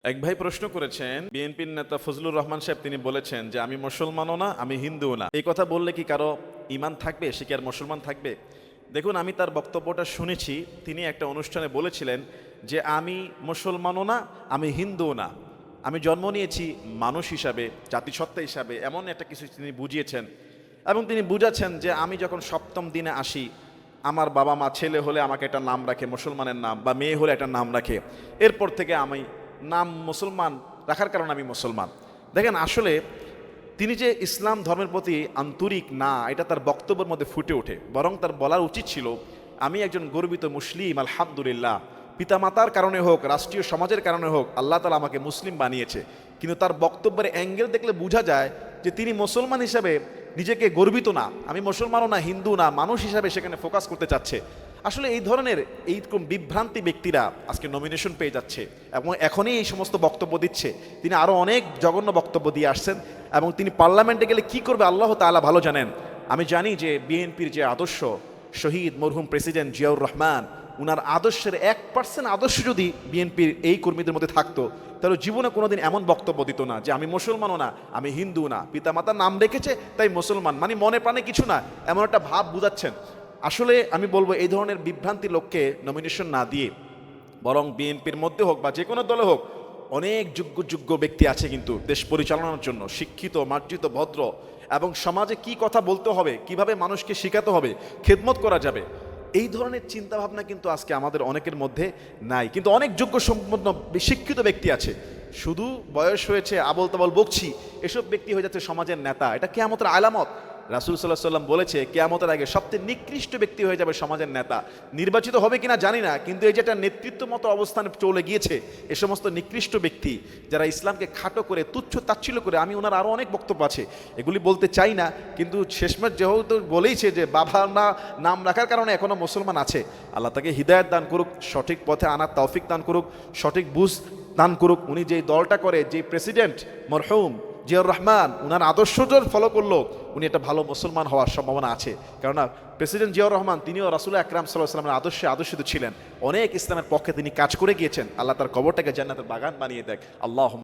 এক ভাই প্রশ্ন করেছেন, বিএনপির নেতা ফজলুর রহমান সাহেব তিনি বলেছেন যে আমি মুসলমানও না, আমি হিন্দুও না। এই কথা বললে কি কারো ঈমান থাকবে? সে কি আর মুসলমান থাকবে? দেখুন, আমি তার বক্তব্যটা শুনেছি। তিনি একটা অনুষ্ঠানে বলেছিলেন যে আমি মুসলমানও না, আমি হিন্দুও না। আমি জন্ম নিয়েছি মানুষ হিসাবে, জাতিসত্তা হিসাবে, এমন একটা কিছু তিনি বুঝিয়েছেন। এবং তিনি বুঝাচ্ছেন যে আমি যখন সপ্তম দিনে আসি, আমার বাবা মা ছেলে হলে আমাকে একটা নাম রাখে মুসলমানের নাম, বা মেয়ে হলে একটা নাম রাখে। এরপর থেকে আমি নাম মুসলমান রাখার কারণে আমি মুসলমান। দেখেন, আসলে তিনি যে ইসলাম ধর্মের প্রতি আন্তরিক না, এটা তার বক্তব্যের মধ্যে ফুটে ওঠে। বরং তার বলার উচিত ছিল, আমি একজন গর্বিত মুসলিম, আলহামদুলিল্লাহ। পিতামাতার কারণে হোক, রাষ্ট্রীয় সমাজের কারণে হোক, আল্লাহ তাআলা আমাকে মুসলিম বানিয়েছে। কিন্তু তার বক্তব্যের অ্যাঙ্গেল দেখলে বোঝা যায় যে তিনি মুসলমান হিসাবে নিজেকে গর্বিত না, আমি মুসলমানও না, হিন্দু না, মানুষ হিসাবে সেখানে ফোকাস করতে চাচ্ছে। আসলে এই ধরনের এইরকম বিভ্রান্তি ব্যক্তিরা আজকে নমিনেশন পেয়ে যাচ্ছে এবং এখনই এই সমস্ত বক্তব্য দিচ্ছে। তিনি আরও অনেক জঘন্য বক্তব্য দিয়ে আসছেন এবং তিনি পার্লামেন্টে গেলে কি করবে আল্লাহ তাআলা ভালো জানেন। আমি জানি যে বিএনপির যে আদর্শ, শহীদ মরহুম প্রেসিডেন্ট জিয়াউর রহমান, উনার আদর্শের 1% আদর্শ যদি বিএনপির এই কর্মীদের মধ্যে থাকতো, তাহলে জীবনে কোনোদিন এমন বক্তব্য দিত না যে আমি মুসলমানও না, আমি হিন্দু না, পিতামাতার নাম রেখেছে তাই মুসলমান, মানে মনে প্রাণে কিছু না, এমন একটা ভাব বুঝাচ্ছেন। আসলে আমি বলবো, এই ধরনের বিভ্রান্তি লোককে নমিনেশন না দিয়ে বরং বিএনপির মধ্যে হোক বা যে কোনো দলে হোক, অনেক যোগ্য ব্যক্তি আছে কিন্তু দেশ পরিচালনার জন্য, শিক্ষিত, মার্জিত, ভদ্র, এবং সমাজে কি কথা বলতে হবে, কিভাবে মানুষকে শেখাতে হবে, খেদমত করা যাবে, এই ধরনের চিন্তাভাবনা কিন্তু আজকে আমাদের অনেকের মধ্যে নাই। কিন্তু অনেক যোগ্য সম্পন্ন শিক্ষিত ব্যক্তি আছে, শুধু বয়স হয়েছে, আবল তাবল বকছি, এসব ব্যক্তি হয়ে যাচ্ছে সমাজের নেতা। এটা কিয়ামতের আলামত। রাসূল সাল্লাল্লাহু আলাইহি ওয়াসাল্লাম বলেছে, কিয়ামতের আগে সবচেয়ে নিকৃষ্ট ব্যক্তি হয়ে যাবে সমাজের নেতা। নির্বাচিত হবে কিনা জানি না, কিন্তু এই যে একটা নেতৃত্ব মতো অবস্থানে চলে গিয়েছে, এ সমস্ত নিকৃষ্ট ব্যক্তি যারা ইসলামকে খাটো করে, তুচ্ছ তাচ্ছিল্য করে, আমি ওনার আরও অনেক বক্তব্য আছে, এগুলি বলতে চাই না, কিন্তু শেষমেশ যেহেতু বলেইছে যে বাবা না নাম রাখার কারণে এখনো মুসলমান আছে, আল্লাহ তাকে হিদায়াত দান করুক, সঠিক পথে আনার তৌফিক দান করুক, সঠিক বুঝ দান করুক। উনি যেই দলটা করে, যে প্রেসিডেন্ট মরহুম জিয়াউর রহমান, উনার আদর্শ জোর ফলো করলো, উনি একটা ভালো মুসলমান হওয়ার সম্ভাবনা আছে। কেননা প্রেসিডেন্ট জিয়াউর রহমান তিনিও রাসূল আকরাম সাল্লাল্লাহু আলাইহি ওয়াসাল্লামের আদর্শে আদর্শিত ছিলেন। অনেক ইসলামের পক্ষে তিনি কাজ করে গিয়েছেন। আল্লাহ তার কবরটাকে জান্নাতের বাগান বানিয়ে দেয়। আল্লাহ